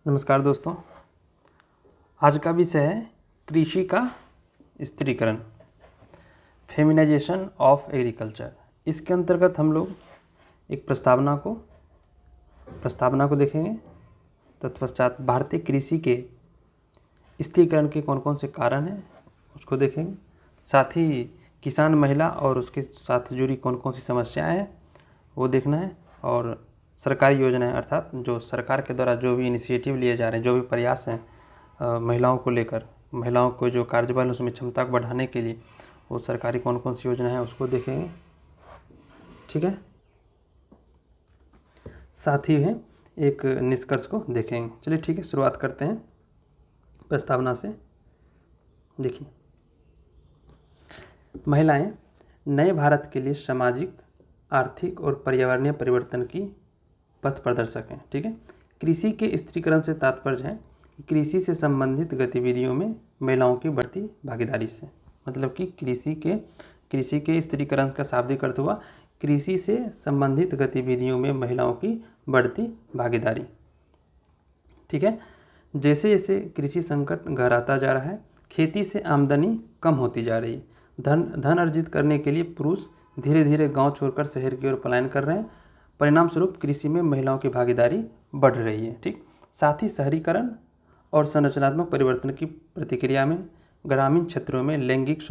नमस्कार दोस्तों, आज का विषय है कृषि का स्त्रीकरण, फेमिनाइजेशन ऑफ एग्रीकल्चर। इसके अंतर्गत हम लोग एक प्रस्तावना को देखेंगे। तत्पश्चात भारतीय कृषि के स्त्रीकरण के कौन कौन से कारण हैं उसको देखेंगे। साथ ही किसान महिला और उसके साथ जुड़ी कौन कौन सी समस्याएं हैं वो देखना है। और सरकारी योजनाएं अर्थात जो सरकार के द्वारा जो भी इनिशिएटिव लिए जा रहे हैं, जो भी प्रयास हैं महिलाओं को लेकर, महिलाओं को जो कार्यबल उसमें क्षमता को बढ़ाने के लिए वो सरकारी कौन कौन सी योजना है उसको देखेंगे। ठीक है, साथ ही है एक निष्कर्ष को देखेंगे। चलिए ठीक है, शुरुआत करते हैं प्रस्तावना से। देखिए, महिलाएं नए भारत के लिए सामाजिक, आर्थिक और पर्यावरणीय परिवर्तन की पथ प्रदर्शक हैं। ठीक है, कृषि के स्त्रीकरण से तात्पर्य है कृषि से संबंधित गतिविधियों में महिलाओं की बढ़ती भागीदारी से। मतलब कि कृषि के स्त्रीकरण का शाब्दिक अर्थ हुआ कृषि से संबंधित गतिविधियों में महिलाओं की बढ़ती भागीदारी। ठीक है, जैसे जैसे कृषि संकट गहराता जा रहा है, खेती से आमदनी कम होती जा रही है, धन अर्जित करने के लिए पुरुष धीरे धीरे गांव छोड़कर शहर की ओर पलायन कर रहे हैं। परिणाम स्वरूप कृषि में महिलाओं की भागीदारी बढ़ रही है। ठीक, साथ ही शहरीकरण और संरचनात्मक परिवर्तन की प्रतिक्रिया में ग्रामीण क्षेत्रों में लैंगिक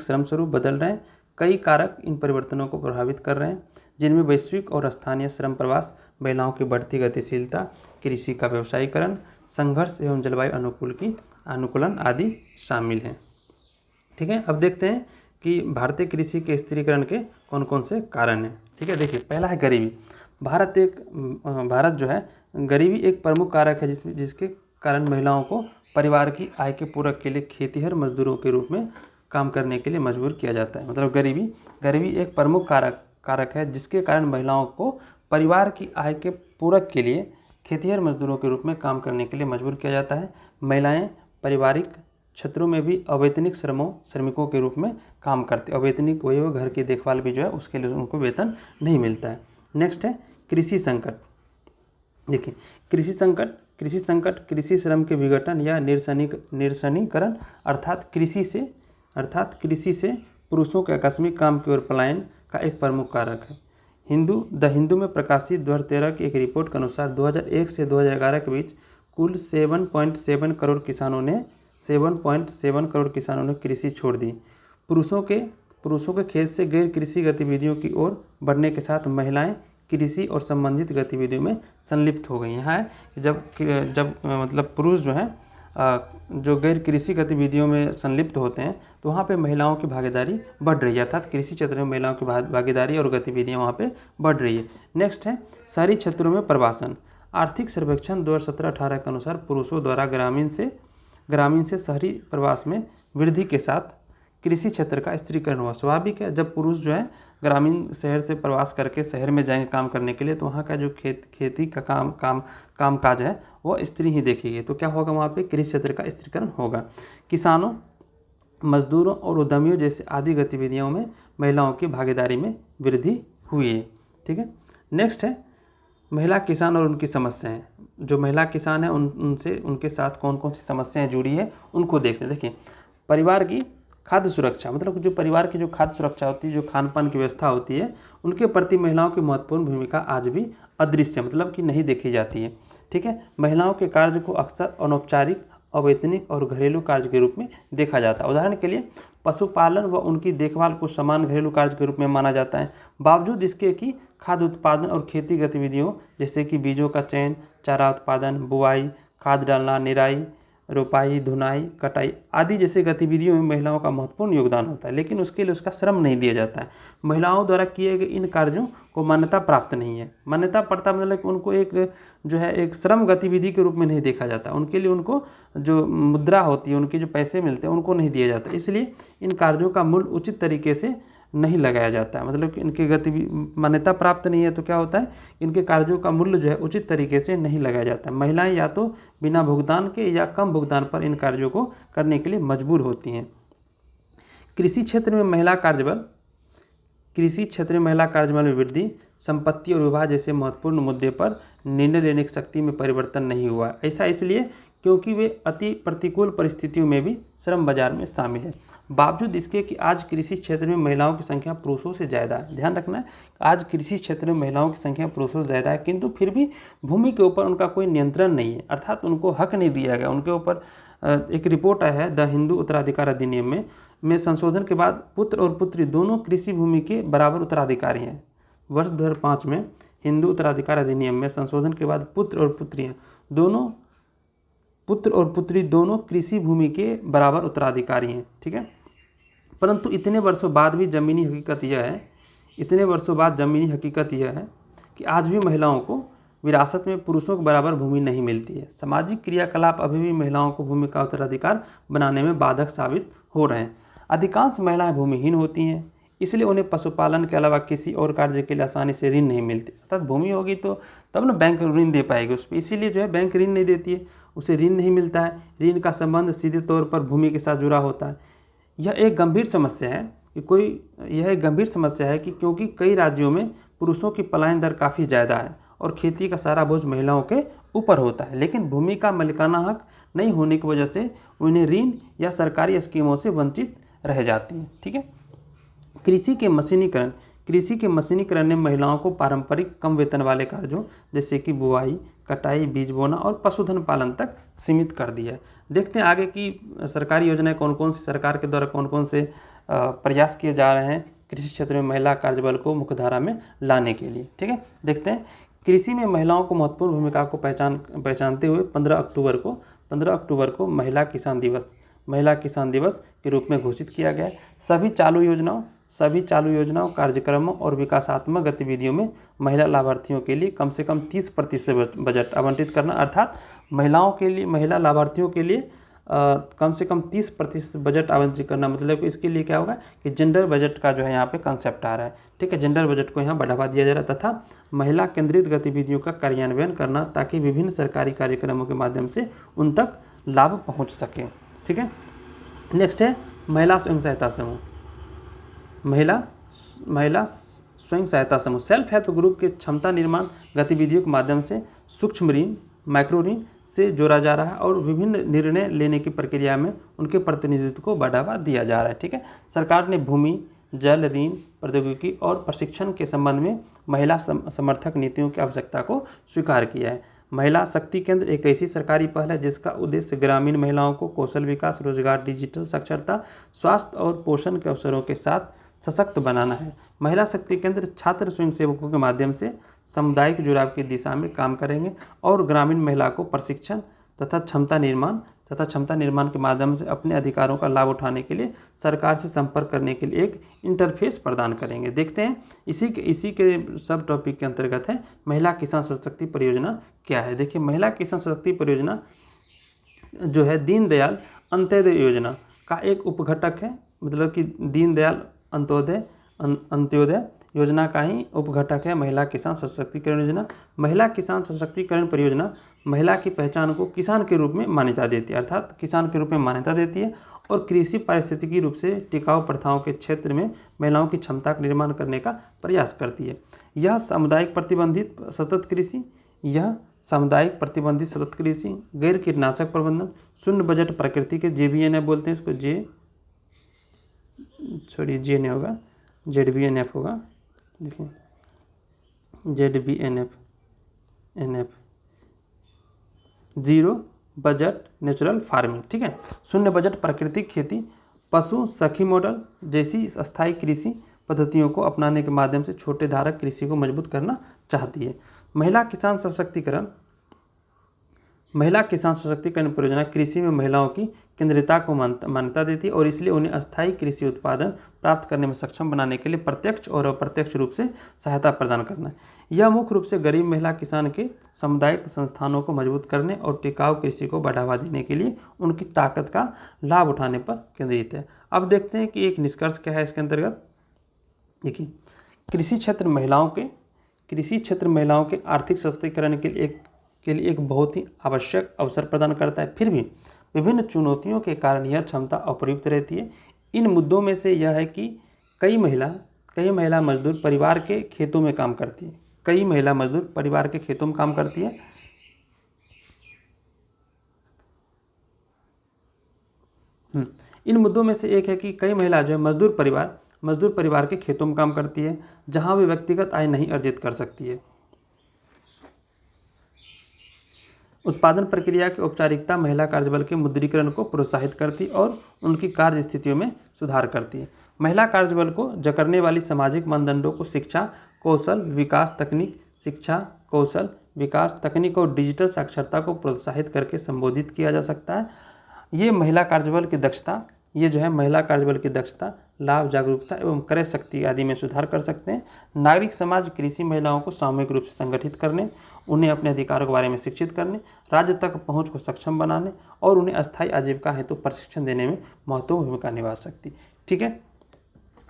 श्रम स्वरूप बदल रहे हैं। कई कारक इन परिवर्तनों को प्रभावित कर रहे हैं, जिनमें वैश्विक और स्थानीय श्रम प्रवास, महिलाओं की बढ़ती गतिशीलता, कृषि का व्यवसायीकरण, संघर्ष एवं जलवायु अनुकूलन आदि शामिल हैं। ठीक है, अब देखते हैं कि भारतीय कृषि के स्त्रीकरण के कौन कौन से कारण हैं। ठीक है, देखिए, पहला है गरीबी। भारत जो है, गरीबी एक प्रमुख कारक है जिसके कारण महिलाओं को परिवार की आय के पूरक के लिए खेतीहर मजदूरों के रूप में काम करने के लिए मजबूर किया जाता है। मतलब गरीबी एक प्रमुख कारक है जिसके कारण महिलाओं को परिवार की आय के पूरक के लिए खेतीहर मजदूरों के रूप में काम करने के लिए मजबूर किया जाता है। महिलाएं पारिवारिक क्षेत्रों में भी अवैतनिक श्रमिकों के रूप में काम करते। अवैतनिक वही हो, घर की देखभाल भी जो है उसके लिए उनको वेतन नहीं मिलता है। नेक्स्ट है कृषि संकट। देखिए, कृषि संकट कृषि श्रम के विघटन या निरसनीकरण अर्थात कृषि से पुरुषों के आकस्मिक काम की ओर पलायन का एक प्रमुख कारक है। द हिंदू में प्रकाशित 2013 की एक रिपोर्ट के अनुसार 2001 से 2011 के बीच कुल 7.7 करोड़ किसानों ने कृषि छोड़ दी। पुरुषों के खेत से गैर कृषि गतिविधियों की ओर बढ़ने के साथ महिलाएं कृषि और संबंधित गतिविधियों में संलिप्त हो गई। यहाँ है जब मतलब पुरुष जो है जो गैर कृषि गतिविधियों में संलिप्त होते हैं तो वहाँ पे महिलाओं की भागीदारी बढ़ रही है, अर्थात कृषि क्षेत्र में महिलाओं की भागीदारी और गतिविधियाँ वहाँ पे बढ़ रही है। नेक्स्ट है शहरी क्षेत्रों में प्रवासन। आर्थिक सर्वेक्षण 2017-18 के अनुसार पुरुषों द्वारा ग्रामीण से शहरी प्रवास में वृद्धि के साथ कृषि क्षेत्र का स्त्रीकरण हुआ। स्वाभाविक है, जब पुरुष जो है ग्रामीण शहर से प्रवास करके शहर में जाएंगे काम करने के लिए तो वहाँ का जो खेती का काम काज है वो स्त्री ही देखेगी। तो क्या होगा, वहाँ पे कृषि क्षेत्र का स्त्रीकरण होगा। किसानों, मजदूरों और उद्यमियों जैसे आदि गतिविधियों में महिलाओं की भागीदारी में वृद्धि हुई है। ठीक है, नेक्स्ट है महिला किसान और उनकी समस्याएं। जो महिला किसान है उनके साथ कौन कौन सी समस्याएं जुड़ी है उनको देखते हैं। देखिए, परिवार की खाद्य सुरक्षा, मतलब जो परिवार की जो खाद्य सुरक्षा होती है, जो खान पान की व्यवस्था होती है, उनके प्रति महिलाओं की महत्वपूर्ण भूमिका आज भी अदृश्य, मतलब कि नहीं देखी जाती है। ठीक है, महिलाओं के कार्य को अक्सर अनौपचारिक, अवैतनिक और घरेलू कार्य के रूप में देखा जाता है। उदाहरण के लिए पशुपालन व उनकी देखभाल को समान घरेलू कार्य के रूप में माना जाता है, बावजूद इसके कि खाद्य उत्पादन और खेती गतिविधियों जैसे कि बीजों का चयन, चारा उत्पादन, बुआई, खाद डालना, निराई, रोपाई, धुनाई, कटाई आदि जैसे गतिविधियों में महिलाओं का महत्वपूर्ण योगदान होता है, लेकिन उसके लिए उसका श्रम नहीं दिया जाता है। महिलाओं द्वारा किए गए इन कार्यों को मान्यता प्राप्त नहीं है। मान्यता प्राप्त मतलब कि उनको एक श्रम गतिविधि के रूप में नहीं देखा जाता। उनके लिए उनको जो मुद्रा होती है, उनके जो पैसे मिलते हैं उनको नहीं दिया जाता। इसलिए इन कार्यों का मूल्य उचित तरीके से नहीं लगाया जाता है। मतलब कि इनकी मान्यता प्राप्त नहीं है तो क्या होता है, इनके कार्यों का मूल्य जो है उचित तरीके से नहीं लगाया जाता है। महिलाएं या तो बिना भुगतान के या कम भुगतान पर इन कार्यों को करने के लिए मजबूर होती हैं। कृषि क्षेत्र में महिला कार्यबल में वृद्धि, संपत्ति और विवाह जैसे महत्वपूर्ण मुद्दे पर निर्णय लेने की शक्ति में परिवर्तन नहीं हुआ। ऐसा इसलिए क्योंकि वे अति प्रतिकूल परिस्थितियों में भी श्रम बाजार में शामिल है। बावजूद इसके कि आज कृषि क्षेत्र में महिलाओं की संख्या पुरुषों से ज़्यादा है, ध्यान रखना है, आज कृषि क्षेत्र में महिलाओं की संख्या पुरुषों से ज़्यादा है, किंतु फिर भी भूमि के ऊपर उनका कोई नियंत्रण नहीं है, अर्थात उनको हक नहीं दिया गया उनके ऊपर। एक रिपोर्ट आया है द हिंदू उत्तराधिकार अधिनियम में संशोधन के बाद पुत्र और पुत्री दोनों कृषि भूमि के बराबर उत्तराधिकारी हैं। वर्ष 2005 में हिंदू उत्तराधिकार अधिनियम में संशोधन के बाद पुत्र और पुत्री दोनों कृषि भूमि के बराबर उत्तराधिकारी हैं, ठीक है। परंतु इतने वर्षों बाद जमीनी हकीकत यह है कि आज भी महिलाओं को विरासत में पुरुषों के बराबर भूमि नहीं मिलती है। सामाजिक क्रियाकलाप अभी भी महिलाओं को भूमि का उत्तराधिकार बनाने में बाधक साबित हो रहे हैं। अधिकांश महिलाएं भूमिहीन होती हैं, इसलिए उन्हें पशुपालन के अलावा किसी और कार्य के लिए आसानी से ऋण नहीं मिलती। अर्थात भूमि होगी तो तब ना बैंक ऋण दे पाएगी उस पर, इसीलिए जो है बैंक ऋण नहीं देती है, उसे ऋण नहीं मिलता है। ऋण का संबंध सीधे तौर पर भूमि के साथ जुड़ा होता है। यह एक गंभीर समस्या है कि क्योंकि कई राज्यों में पुरुषों की पलायन दर काफ़ी ज़्यादा है और खेती का सारा बोझ महिलाओं के ऊपर होता है, लेकिन भूमि का मालिकाना हक नहीं होने की वजह से उन्हें ऋण या सरकारी स्कीमों से वंचित रह जाती हैं, ठीक है। कृषि के मशीनीकरण ने महिलाओं को पारंपरिक कम वेतन वाले कार्यों जैसे कि बुआई, कटाई, बीज बोना और पशुधन पालन तक सीमित कर दिया है। देखते हैं आगे की सरकारी योजनाएं कौन कौन सी, सरकार के द्वारा कौन कौन से प्रयास किए जा रहे हैं कृषि क्षेत्र में महिला कार्यबल को मुख्यधारा में लाने के लिए, ठीक है। देखते हैं कृषि में महिलाओं को महत्वपूर्ण भूमिका को पहचानते हुए 15 अक्टूबर को महिला किसान दिवस के रूप में घोषित किया गया है। सभी चालू योजनाओं, कार्यक्रमों और विकासात्मक गतिविधियों में महिला लाभार्थियों के लिए कम से कम 30% बजट आवंटित करना, अर्थात महिला लाभार्थियों के लिए कम से कम 30% बजट आवंटित करना। मतलब कि इसके लिए क्या होगा कि जेंडर बजट का जो है यहाँ पे कंसेप्ट आ रहा है, ठीक है। जेंडर बजट को यहाँ बढ़ावा दिया जा रहा है तथा महिला केंद्रित गतिविधियों का कार्यान्वयन करना ताकि विभिन्न सरकारी कार्यक्रमों के माध्यम से उन तक लाभ पहुँच सके, ठीक है। नेक्स्ट है महिला स्वयं सहायता समूह। सेल्फ हेल्प ग्रुप के क्षमता निर्माण गतिविधियों के माध्यम से सूक्ष्म ऋण, माइक्रो ऋण से जोड़ा जा रहा है और विभिन्न निर्णय लेने की प्रक्रिया में उनके प्रतिनिधित्व को बढ़ावा दिया जा रहा है, ठीक है। सरकार ने भूमि, जल, ऋण, प्रौद्योगिकी और प्रशिक्षण के संबंध में महिला समर्थक नीतियों की आवश्यकता को स्वीकार किया है। महिला शक्ति केंद्र एक ऐसी सरकारी पहल है जिसका उद्देश्य ग्रामीण महिलाओं को कौशल विकास, रोजगार, डिजिटल साक्षरता, स्वास्थ्य और पोषण के अवसरों के साथ सशक्त बनाना है। महिला शक्ति केंद्र छात्र स्वयंसेवकों के माध्यम से सामुदायिक जुड़ाव की दिशा में काम करेंगे और ग्रामीण महिला को प्रशिक्षण तथा क्षमता निर्माण के माध्यम से अपने अधिकारों का लाभ उठाने के लिए सरकार से संपर्क करने के लिए एक इंटरफेस प्रदान करेंगे। देखते हैं इसी के सब टॉपिक के अंतर्गत है महिला किसान सशक्ति परियोजना क्या है। देखिए माहिला किसान सशक्ति परियोजना जो है दीनदयाल अंत्योदय योजना का एक उपघटक है, मतलब कि दीनदयाल अंत्योदय योजना का ही उपघटक है महिला किसान सशक्तिकरण योजना। महिला किसान सशक्तिकरण परियोजना महिला की पहचान को किसान के रूप में मान्यता देती है, अर्थात किसान के रूप में मान्यता देती है और कृषि पारिस्थितिकी रूप से टिकाऊ प्रथाओं के क्षेत्र में महिलाओं की क्षमता का निर्माण करने का प्रयास करती है। यह सामुदायिक प्रतिबंधित सतत कृषि, गैर कीटनाशक प्रबंधन, शून्य बजट प्रकृति के JBNF बोलते हैं इसको, जे नहीं होगा, ZBNF होगा, देखिए ZBNF zero budget natural farming, ठीक है। शून्य बजट प्राकृतिक खेती, पशु सखी मॉडल जैसी स्थायी कृषि पद्धतियों को अपनाने के माध्यम से छोटे धारक कृषि को मजबूत करना चाहती है। महिला किसान सशक्तिकरण परियोजना कृषि में महिलाओं की केंद्रिता को मान्यता देती है और इसलिए उन्हें अस्थायी कृषि उत्पादन प्राप्त करने में सक्षम बनाने के लिए प्रत्यक्ष और अप्रत्यक्ष रूप से सहायता प्रदान करना है। यह मुख्य रूप से गरीब महिला किसान के सामुदायिक संस्थानों को मजबूत करने और टिकाऊ कृषि को बढ़ावा देने के लिए उनकी ताकत का लाभ उठाने पर केंद्रित है। अब देखते हैं कि एक निष्कर्ष क्या है इसके अंतर्गत। देखिए कृषि क्षेत्र महिलाओं के आर्थिक सशक्तिकरण के लिए एक बहुत ही आवश्यक अवसर प्रदान करता है। फिर भी विभिन्न चुनौतियों के कारण यह क्षमता अप्रयुक्त रहती है। इन मुद्दों में से यह है कि कई महिला मजदूर परिवार के खेतों में काम करती है, कई महिला मजदूर परिवार के खेतों में काम करती है। इन मुद्दों में से एक है कि कई महिला जो है मजदूर परिवार के खेतों में काम करती है, जहां वे व्यक्तिगत आय नहीं अर्जित कर सकती है। उत्पादन प्रक्रिया की औपचारिकता महिला कार्यबल के मुद्रीकरण को प्रोत्साहित करती और उनकी कार्य स्थितियों में सुधार करती है। महिला कार्यबल को जकड़ने वाली सामाजिक मानदंडों को शिक्षा, कौशल विकास तकनीक और डिजिटल साक्षरता को प्रोत्साहित करके संबोधित किया जा सकता है। ये महिला कार्यबल की दक्षता, लाभ, जागरूकता एवं क्रय शक्ति आदि में सुधार कर सकते हैं। नागरिक समाज कृषि महिलाओं को सामूहिक रूप से संगठित करने, उन्हें अपने अधिकारों के बारे में शिक्षित करने, राज्य तक पहुंच को सक्षम बनाने और उन्हें अस्थायी आजीविका हेतु प्रशिक्षण देने में महत्वपूर्ण भूमिका निभा सकती। ठीक है,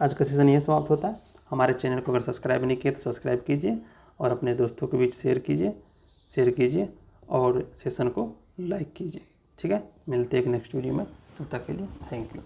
आज का सेशन यह समाप्त होता है। हमारे चैनल को अगर सब्सक्राइब नहीं किए तो सब्सक्राइब कीजिए और अपने दोस्तों के बीच शेयर कीजिए और सेशन को लाइक कीजिए। ठीक है, मिलते हैं एक नेक्स्ट वीडियो में, तब तक के लिए थैंक यू।